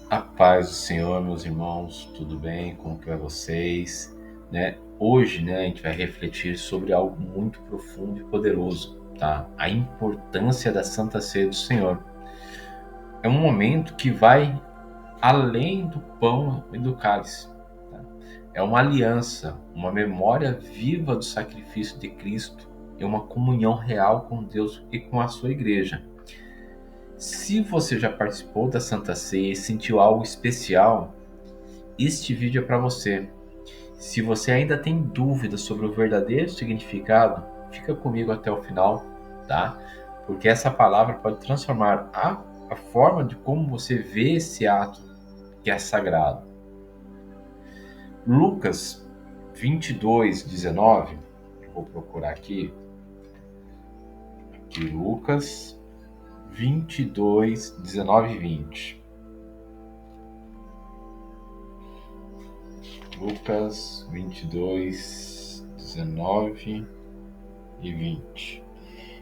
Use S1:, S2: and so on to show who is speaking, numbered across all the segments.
S1: A paz do Senhor, meus irmãos, tudo bem? Como que vai vocês? Hoje, a gente vai refletir sobre algo muito profundo e poderoso, tá? A importância da Santa Ceia do Senhor. É um momento que vai além do pão e do cálice, tá? É uma aliança, uma memória viva do sacrifício de Cristo e uma comunhão real com Deus e com a sua igreja. Se você já participou da Santa Ceia e sentiu algo especial, este vídeo é para você. Se você ainda tem dúvidas sobre o verdadeiro significado, fica comigo até o final, tá? Porque essa palavra pode transformar a forma de como você vê esse ato que é sagrado. Lucas 22:19, vou procurar aqui Lucas 22:19 e 20. Lucas 22:19 e 20.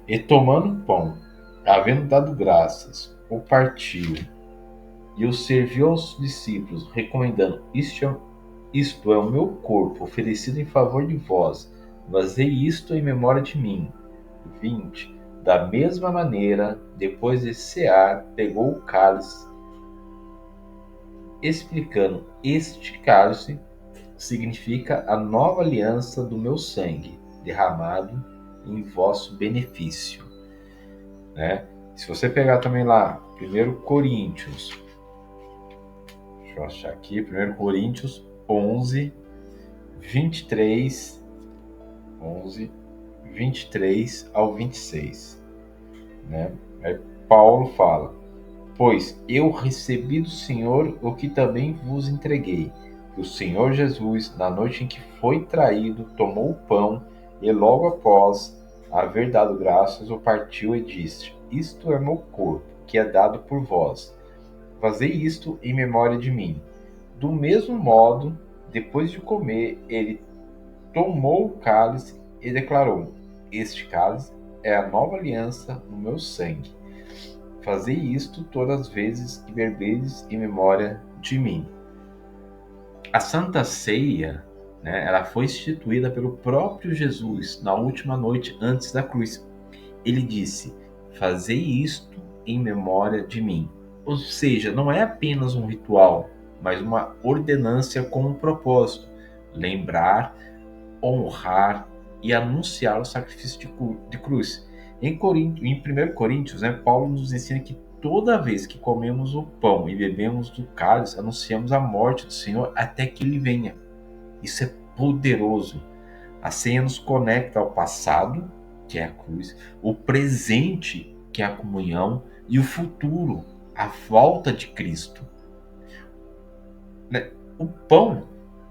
S1: E tomando o pão, havendo dado graças, o partiu e o serviu aos discípulos, recomendando: isto é o meu corpo, oferecido em favor de vós. Fazei isto em memória de mim. 20. Da mesma maneira, depois de cear, pegou o cálice, explicando: este cálice significa a nova aliança do meu sangue, derramado em vosso benefício. Se você pegar também lá, 1 Coríntios, deixa eu achar aqui, 1 Coríntios 11, 23, 11, 23 ao 26, Aí Paulo fala: pois eu recebi do Senhor o que também vos entreguei, que o Senhor Jesus, na noite em que foi traído, tomou o pão e logo após haver dado graças, o partiu e disse: isto é meu corpo, que é dado por vós. Fazei isto em memória de mim. Do mesmo modo, depois de comer, ele tomou o cálice e declarou: este cálice é a nova aliança no meu sangue. Fazei isto todas as vezes que beberdes em memória de mim. A Santa Ceia, ela foi instituída pelo próprio Jesus na última noite antes da cruz. Ele disse: fazei isto em memória de mim. Ou seja, não é apenas um ritual, mas uma ordenância com um propósito: lembrar, honrar e anunciar o sacrifício de cruz. Em 1 Coríntios, Paulo nos ensina que toda vez que comemos o pão e bebemos do cálice, anunciamos a morte do Senhor até que ele venha. Isso é poderoso. A ceia nos conecta ao passado, que é a cruz, o presente, que é a comunhão, e o futuro, a volta de Cristo. O pão,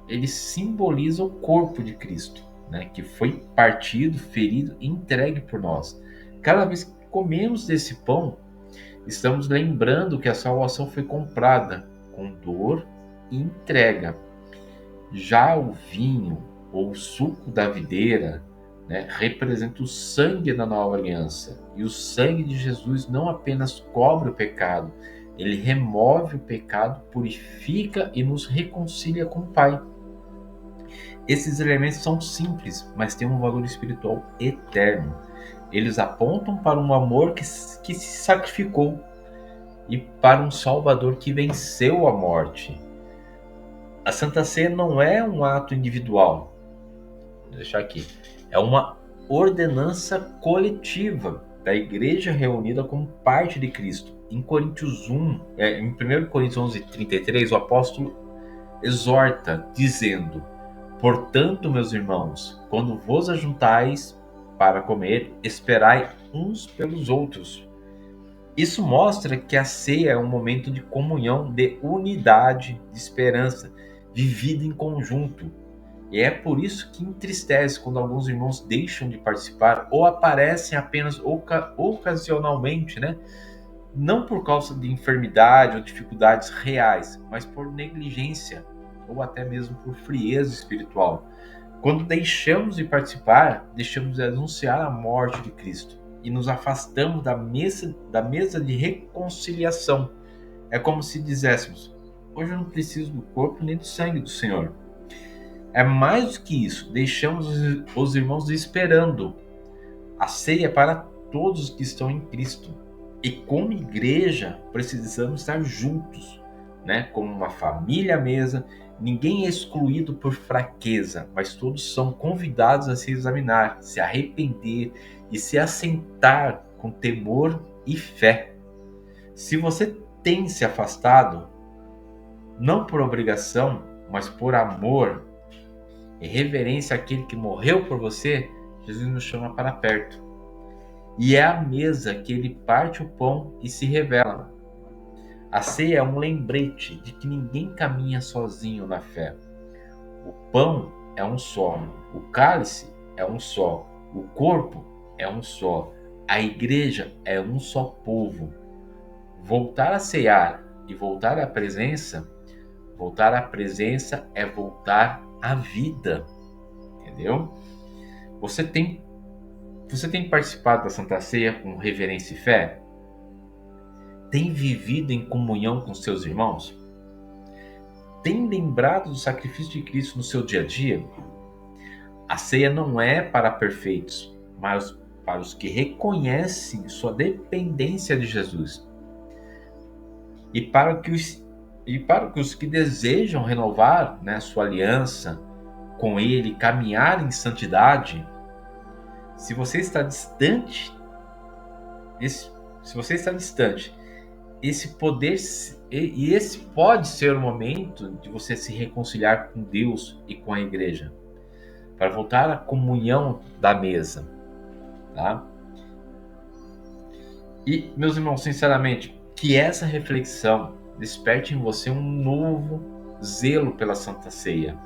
S1: ele simboliza o corpo de Cristo, que foi partido, ferido e entregue por nós. Cada vez que comemos desse pão, estamos lembrando que a salvação foi comprada com dor e entrega. Já o vinho, ou o suco da videira, representa o sangue da nova aliança. E o sangue de Jesus não apenas cobre o pecado, ele remove o pecado, purifica e nos reconcilia com o Pai. Esses elementos são simples, mas têm um valor espiritual eterno. Eles apontam para um amor que se sacrificou e para um Salvador que venceu a morte. A Santa Ceia não é um ato individual, vou deixar aqui, é uma ordenança coletiva da igreja reunida como parte de Cristo. Em 1 Coríntios 11:33, o apóstolo exorta, dizendo: portanto, meus irmãos, quando vos ajuntais para comer, esperai uns pelos outros. Isso mostra que a ceia é um momento de comunhão, de unidade, de esperança, vivida em conjunto. E é por isso que entristece quando alguns irmãos deixam de participar ou aparecem apenas ocasionalmente, Não por causa de enfermidade ou dificuldades reais, mas por negligência ou até mesmo por frieza espiritual. Quando deixamos de participar, deixamos de anunciar a morte de Cristo e nos afastamos da mesa de reconciliação. É como se dizéssemos: hoje eu não preciso do corpo nem do sangue do Senhor. É mais do que isso, deixamos os irmãos esperando. A ceia é para todos os que estão em Cristo. E como igreja, precisamos estar juntos, né? Como uma família à mesa. Ninguém é excluído por fraqueza, mas todos são convidados a se examinar, se arrepender e se assentar com temor e fé. Se você tem se afastado, não por obrigação, mas por amor e reverência àquele que morreu por você, Jesus nos chama para perto. E é à mesa que ele parte o pão e se revela. A ceia é um lembrete de que ninguém caminha sozinho na fé. O pão é um só, o cálice é um só, o corpo é um só, a igreja é um só povo. Voltar a cear e voltar à presença é voltar à vida, entendeu? Você tem participado da Santa Ceia com reverência e fé? Tem vivido em comunhão com seus irmãos? Tem lembrado do sacrifício de Cristo no seu dia a dia? A ceia não é para perfeitos, mas para os que reconhecem sua dependência de Jesus. E para os que desejam renovar, né, sua aliança com Ele, caminhar em santidade. Se você está distante, esse pode ser o momento de você se reconciliar com Deus e com a igreja, para voltar à comunhão da mesa, tá? E, meus irmãos, sinceramente, que essa reflexão desperte em você um novo zelo pela Santa Ceia.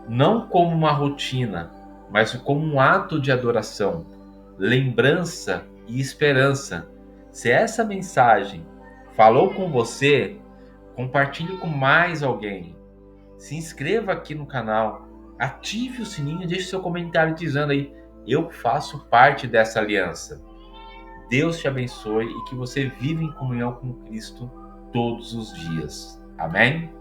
S1: Não como uma rotina, mas como um ato de adoração, lembrança e esperança. Se essa mensagem falou com você, compartilhe com mais alguém. Se inscreva aqui no canal, ative o sininho e deixe seu comentário dizendo aí: eu faço parte dessa aliança. Deus te abençoe e que você viva em comunhão com Cristo todos os dias. Amém?